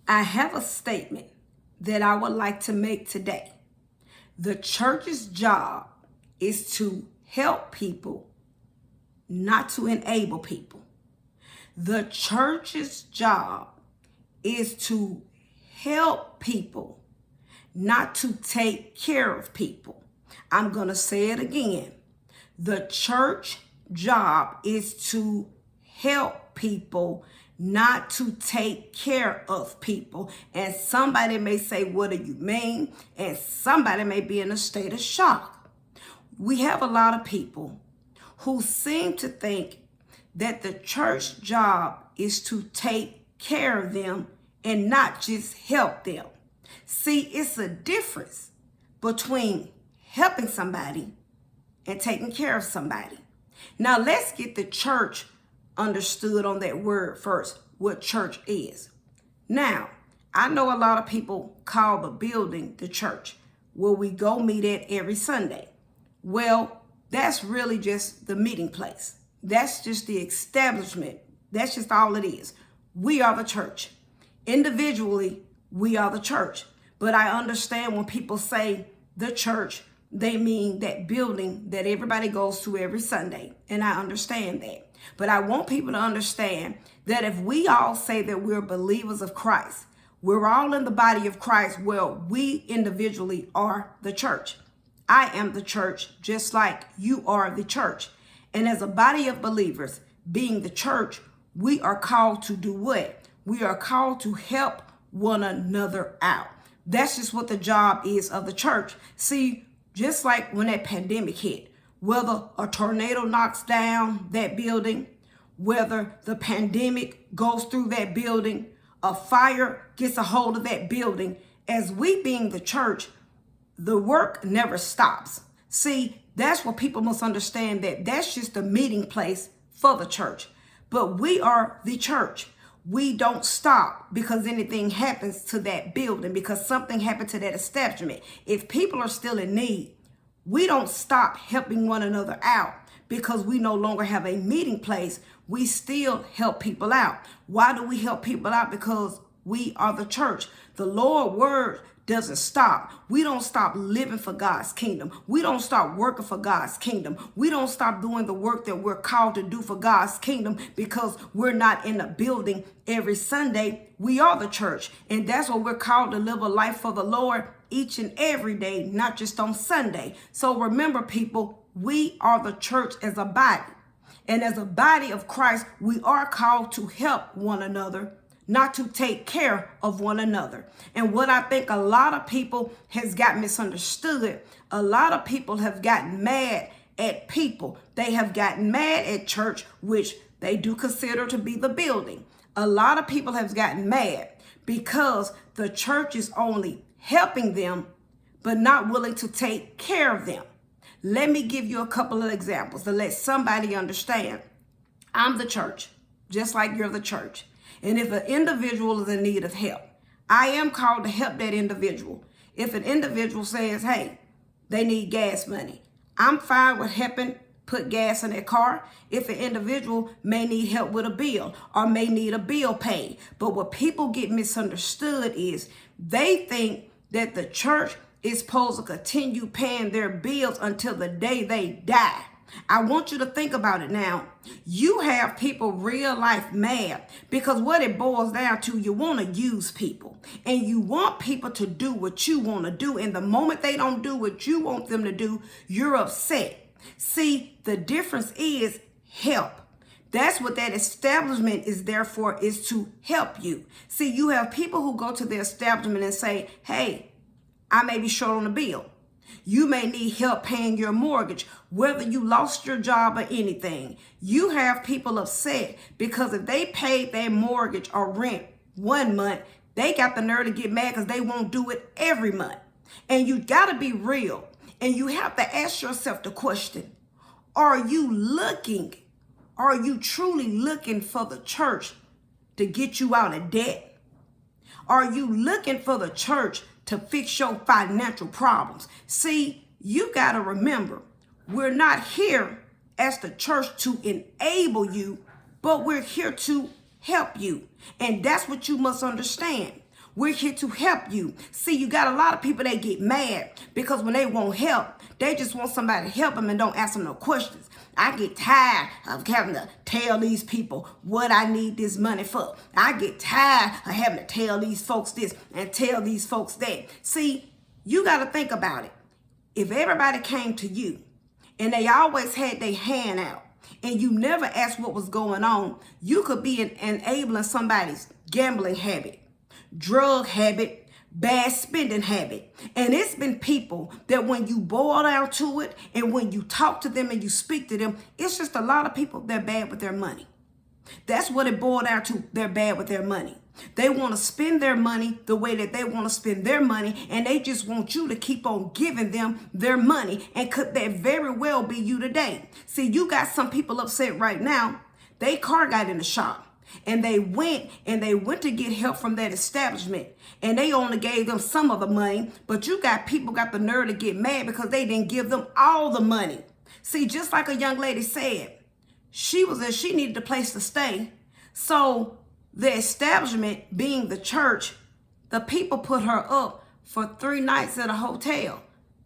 I have a statement that I would like to make today. The church's job is to help people, not to enable people. The church's job is to help people, not to take care of people. I'm going to say it again. The church job is to help people, not to take care of people. And somebody may say, what do you mean? And somebody may be in a state of shock. We have a lot of people who seem to think that the church job is to take care of them and not just help them. See, it's a difference between helping somebody and taking care of somebody. Now, let's get the church understood on that word first, what church is. Now, I know a lot of people call the building the church, where we go meet at every Sunday. Well, that's really just the meeting place. That's just the establishment. That's just all it is. We are the church. Individually, we are the church. But I understand when people say the church, they mean that building that everybody goes to every Sunday. And I understand that. But I want people to understand that if we all say that we're believers of Christ, we're all in the body of Christ, well, we individually are the church. I am the church, just like you are the church. And as a body of believers, being the church, we are called to do what? We are called to help one another out. That's just what the job is of the church. See, just like when that pandemic hit, whether a tornado knocks down that building, whether the pandemic goes through that building, a fire gets a hold of that building, as we being the church, the work never stops. See, that's what people must understand, that that's just a meeting place for the church. But we are the church. We don't stop because anything happens to that building, because something happened to that establishment. If people are still in need, we don't stop helping one another out because we no longer have a meeting place. We still help people out. Why do we help people out? Because we are the church. The Lord's word doesn't stop. We don't stop living for God's kingdom. We don't stop working for God's kingdom. We don't stop doing the work that we're called to do for God's kingdom because we're not in a building every Sunday. We are the church. And that's what we're called to live a life for the Lord each and every day, not just on Sunday. So remember, people, we are the church as a body. And as a body of Christ, we are called to help one another, not to take care of one another. And what I think a lot of people has got misunderstood, a lot of people have gotten mad at people. They have gotten mad at church, which they do consider to be the building. A lot of people have gotten mad because the church is only helping them, but not willing to take care of them. Let me give you a couple of examples to let somebody understand. I'm the church, just like you're the church. And if an individual is in need of help, I am called to help that individual. If an individual says, hey, they need gas money, I'm fine with helping put gas in their car. If an individual may need help with a bill or may need a bill paid. But what people get misunderstood is they think that the church is supposed to continue paying their bills until the day they die. I want you to think about it now. You have people real life mad because what it boils down to, you want to use people and you want people to do what you want to do. And the moment they don't do what you want them to do, you're upset. See, the difference is help. That's what that establishment is there for, is to help you. See, you have people who go to the establishment and say, hey, I may be short on a bill. You may need help paying your mortgage, whether you lost your job or anything. You have people upset because if they paid their mortgage or rent 1 month, they got the nerve to get mad because they won't do it every month. And you got to be real. And you have to ask yourself the question, are you truly looking for the church to get you out of debt? Are you looking for the church to fix your financial problems? See, you got to remember, we're not here as the church to enable you, but we're here to help you. And that's what you must understand. We're here to help you. See, you got a lot of people that get mad because when they want help, they just want somebody to help them and don't ask them no questions. I get tired of having to tell these people what I need this money for. I get tired of having to tell these folks this and tell these folks that. See, you got to think about it. If everybody came to you and they always had their hand out and you never asked what was going on, you could be enabling somebody's gambling habit, drug habit, bad spending habit. And it's been people that when you boil down to it and when you talk to them and you speak to them, it's just a lot of people that are bad with their money. That's what it boiled down to. They're bad with their money. They want to spend their money the way that they want to spend their money, and they just want you to keep on giving them their money. And could that very well be you today? See, you got some people upset right now. They car got in the shop. And they went to get help from that establishment. And they only gave them some of the money. But you got people got the nerve to get mad because they didn't give them all the money. See, just like a young lady said, she needed a place to stay. So the establishment, being the church, the people put her up for 3 nights at a hotel.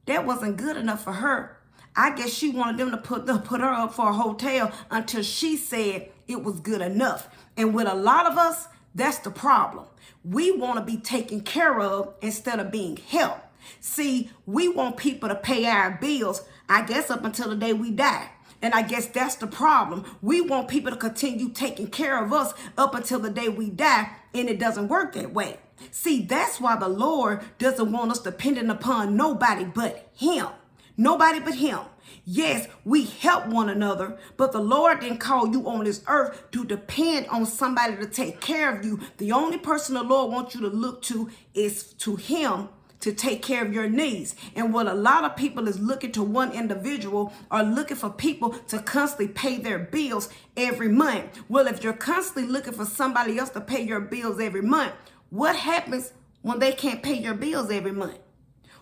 That wasn't good enough for her. I guess she wanted them to put her up for a hotel until she said it was good enough. And with a lot of us, that's the problem. We want to be taken care of instead of being helped. See, we want people to pay our bills, I guess, up until the day we die. And I guess that's the problem. We want people to continue taking care of us up until the day we die, and it doesn't work that way. See, that's why the Lord doesn't want us dependent upon nobody but Him. Nobody but Him. Yes, we help one another, but the Lord didn't call you on this earth to depend on somebody to take care of you. The only person the Lord wants you to look to is to Him to take care of your needs. And what a lot of people is looking to one individual are looking for people to constantly pay their bills every month. Well, if you're constantly looking for somebody else to pay your bills every month, what happens when they can't pay your bills every month?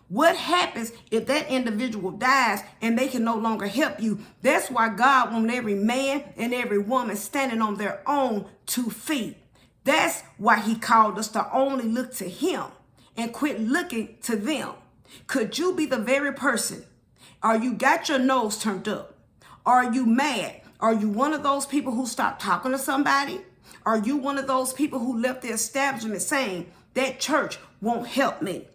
What happens if that individual dies and they can no longer help you? That's why God wants every man and every woman standing on their own 2 feet. That's why He called us to only look to Him and quit looking to them. Could you be the very person? Are you got your nose turned up? Are you mad? Are you one of those people who stopped talking to somebody? Are you one of those people who left the establishment saying that church won't help me?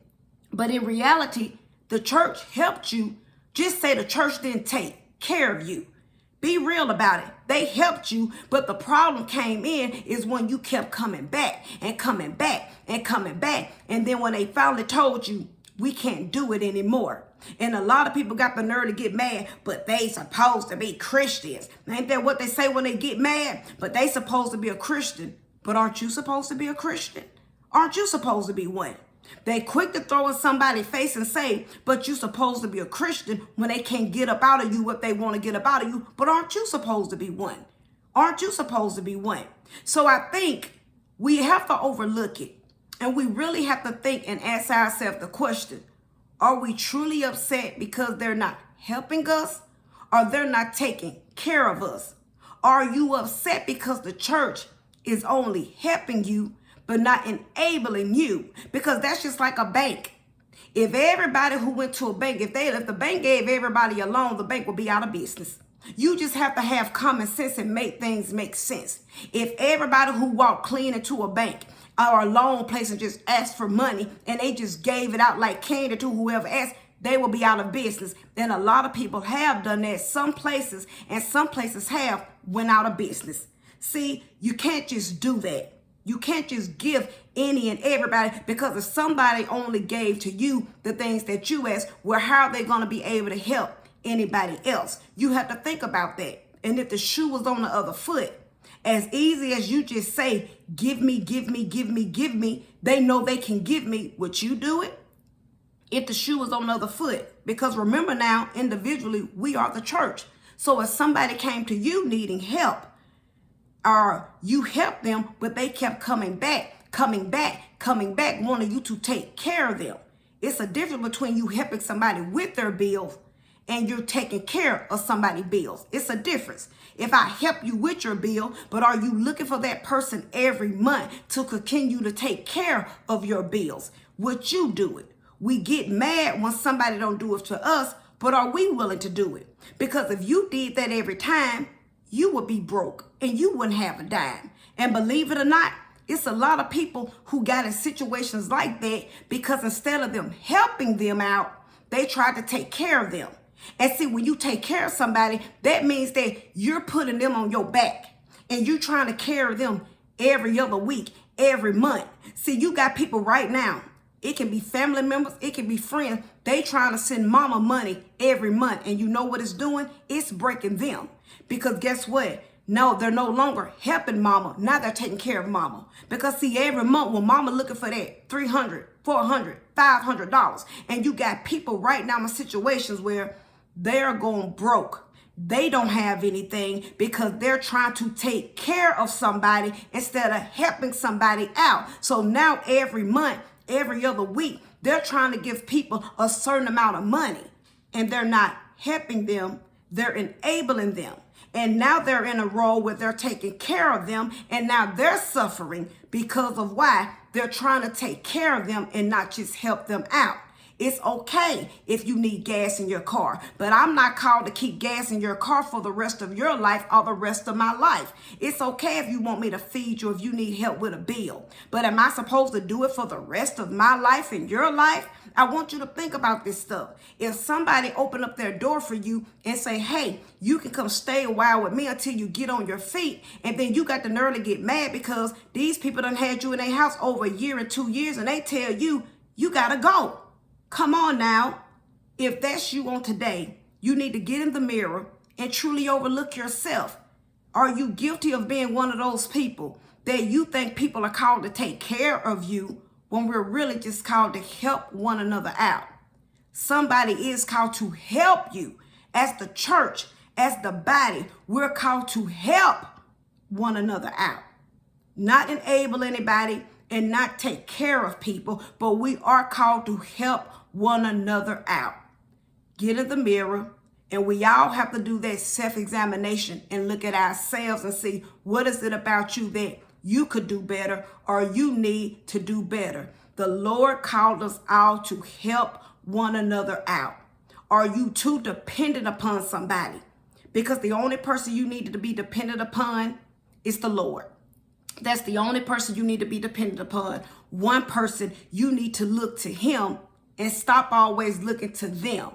But in reality, the church helped you. Just say the church didn't take care of you. Be real about it. They helped you, but the problem came in is when you kept coming back and coming back and coming back. And then when they finally told you, we can't do it anymore. And a lot of people got the nerve to get mad, but they supposed to be Christians. Ain't that what they say when they get mad? But they supposed to be a Christian. But aren't you supposed to be a Christian? Aren't you supposed to be one? They quick to throw in somebody's face and say, but you're supposed to be a Christian when they can't get up out of you what they want to get up out of you. But aren't you supposed to be one? Aren't you supposed to be one? So I think we have to overlook it. And we really have to think and ask ourselves the question, are we truly upset because they're not helping us or they're not taking care of us? Are you upset because the church is only helping you but not enabling you? Because that's just like a bank. If everybody who went to a bank, if the bank gave everybody a loan, the bank would be out of business. You just have to have common sense and make things make sense. If everybody who walked clean into a bank or a loan place and just asked for money and they just gave it out like candy to whoever asked, they will be out of business. And a lot of people have done that. Some places have went out of business. See, you can't just do that. You can't just give any and everybody, because if somebody only gave to you the things that you asked, well, how are they going to be able to help anybody else? You have to think about that. And if the shoe was on the other foot, as easy as you just say, give me, give me, give me, give me, they know they can give me. Would you do it if the shoe was on the other foot? Because remember now, individually, we are the church. So if somebody came to you needing help, or you helped them, but they kept coming back, wanting you to take care of them. It's a difference between you helping somebody with their bills and you're taking care of somebody's bills. It's a difference. If I help you with your bill, but are you looking for that person every month to continue to take care of your bills? Would you do it? We get mad when somebody don't do it to us, but are we willing to do it? Because if you did that every time, you would be broke and you wouldn't have a dime. And believe it or not, it's a lot of people who got in situations like that because instead of them helping them out, they tried to take care of them. And see, when you take care of somebody, that means that you're putting them on your back and you're trying to carry them every other week, every month. See, you got people right now. It can be family members. It can be friends. They trying to send mama money every month. And you know what it's doing? It's breaking them. Because guess what? No, they're no longer helping mama. Now they're taking care of mama. Because see, every month when mama looking for that $300, $400, $500, and you got people right now in situations where they're going broke. They don't have anything because they're trying to take care of somebody instead of helping somebody out. So now every month, every other week, they're trying to give people a certain amount of money and they're not helping them. They're enabling them. And now they're in a role where they're taking care of them. And now they're suffering because of why they're trying to take care of them and not just help them out. It's okay if you need gas in your car, but I'm not called to keep gas in your car for the rest of your life or the rest of my life. It's okay if you want me to feed you, if you need help with a bill, but am I supposed to do it for the rest of my life and your life? I want you to think about this stuff. If somebody open up their door for you and say, hey, you can come stay a while with me until you get on your feet, and then you got the nerve to get mad because these people done had you in their house over a year and 2 years and they tell you, you gotta go. Come on now. If that's you on today, you need to get in the mirror and truly overlook yourself. Are you guilty of being one of those people that you think people are called to take care of you when we're really just called to help one another out? Somebody is called to help you. As the church, as the body, we're called to help one another out. Not enable anybody and not take care of people, but we are called to help one another out. Get in the mirror, and we all have to do that self-examination and look at ourselves and see what is it about you that you could do better or you need to do better. The Lord called us all to help one another out. Are you too dependent upon somebody? Because the only person you need to be dependent upon is the Lord. That's the only person you need to be dependent upon. One person, you need to look to him and stop always looking to them.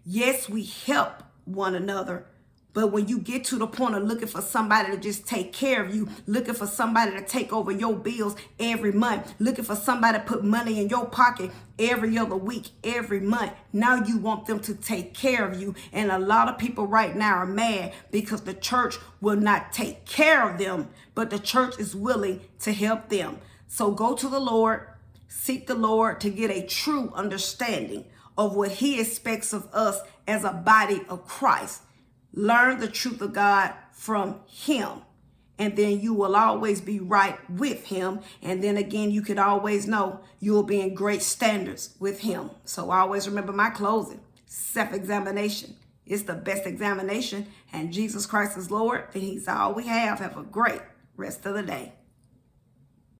Yes, we help one another, but when you get to the point of looking for somebody to just take care of you, looking for somebody to take over your bills every month, looking for somebody to put money in your pocket every other week, every month, now you want them to take care of you. And a lot of people right now are mad because the church will not take care of them, but the church is willing to help them. So go to the Lord, seek the Lord to get a true understanding of what he expects of us as a body of Christ. Learn the truth of God from him, and then you will always be right with him. And then again, you could always know you'll be in great standards with him. So always remember my closing: self-examination is the best examination, and Jesus Christ is Lord, and he's all we have. Have a great rest of the day.